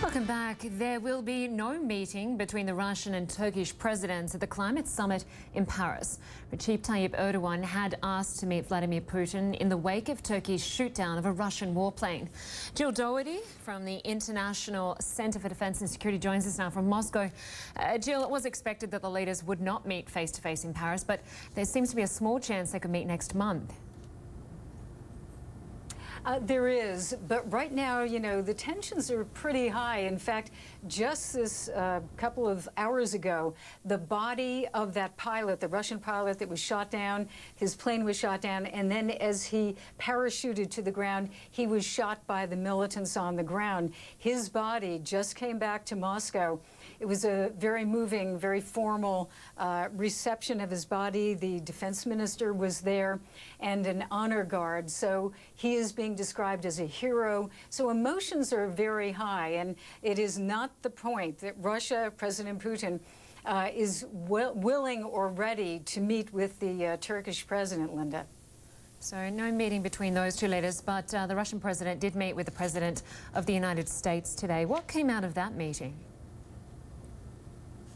Welcome back. There will be no meeting between the Russian and Turkish presidents at the climate summit in Paris. Recep Tayyip Erdogan had asked to meet Vladimir Putin in the wake of Turkey's shootdown of a Russian warplane. Jill Doherty from the International Center for Defense and Security joins us now from Moscow. Jill, it was expected that the leaders would not meet face-to-face in Paris, but there seems to be a small chance they could meet next month. There is, but right now, you know, the tensions are pretty high. In fact, just this couple of hours ago, the body of that pilot, the Russian pilot that was shot down, his plane was shot down, and then as he parachuted to the ground, he was shot by the militants on the ground. His body just came back to Moscow. It was a very moving, very formal reception of his body. The defense minister was there and an honor guard. So he is being described as a hero. So emotions are very high, and it is not the point that Russia, President Putin, is willing or ready to meet with the Turkish president, Linda. So no meeting between those two leaders, but the Russian president did meet with the president of the United States today. What came out of that meeting?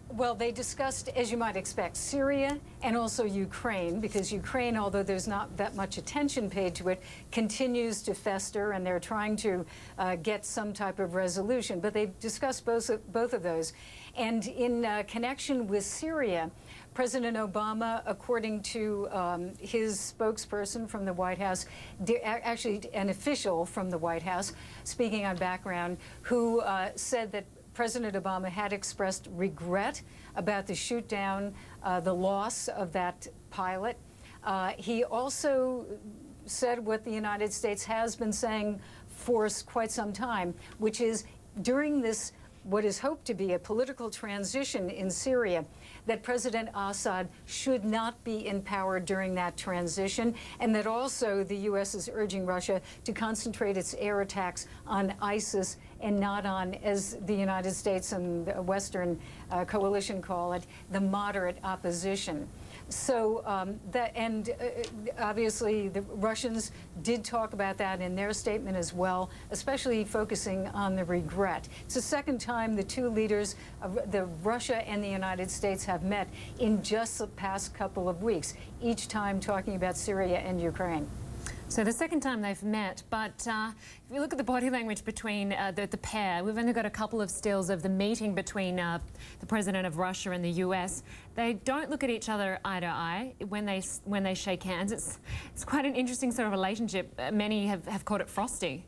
Well, they discussed, as you might expect, Syria and also Ukraine, because Ukraine, although there's not that much attention paid to it, continues to fester, and they're trying to get some type of resolution. But they discussed both of those. And in connection with Syria, President Obama, according to his spokesperson from the White House, actually an official from the White House, speaking on background, who said that President Obama had expressed regret about the shoot down, the loss of that pilot. He also said what the United States has been saying for quite some time, which is during this what is hoped to be a political transition in Syria, that President Assad should not be in power during that transition, and that also the U.S. is urging Russia to concentrate its air attacks on ISIS and not on, as the United States and the Western coalition call it, the moderate opposition. So obviously the Russians did talk about that in their statement as well, especially focusing on the regret. It's the second time the two leaders of Russia and the United States have met in just the past couple of weeks, each time talking about Syria and Ukraine. So the second time they've met, but if we look at the body language between the pair, we've only got a couple of stills of the meeting between the president of Russia and the U.S. They don't look at each other eye to eye when they shake hands. It's quite an interesting sort of relationship. Many have called it frosty.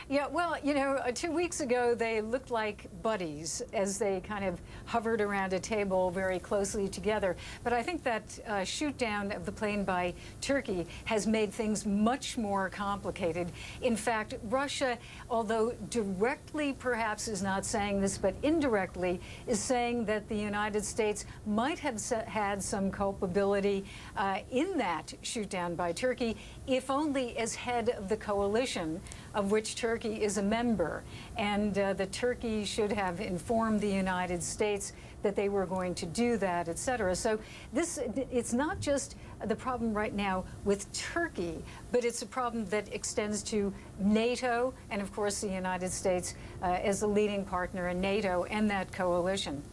Yeah, well, you know, 2 weeks ago they looked like buddies as they kind of hovered around a table very closely together. But I think that shoot down of the plane by Turkey has made things much more complicated. In fact, Russia, although directly perhaps is not saying this, but indirectly is saying that the United States might have had some culpability in that shoot down by Turkey, if only as head of the coalition of which Turkey is a member, and that Turkey should have informed the United States that they were going to do that, etc. So it's not just the problem right now with Turkey, but it's a problem that extends to NATO and, of course, the United States as a leading partner in NATO and that coalition.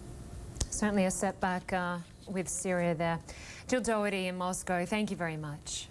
Certainly a setback with Syria there. Jill Doherty in Moscow, thank you very much.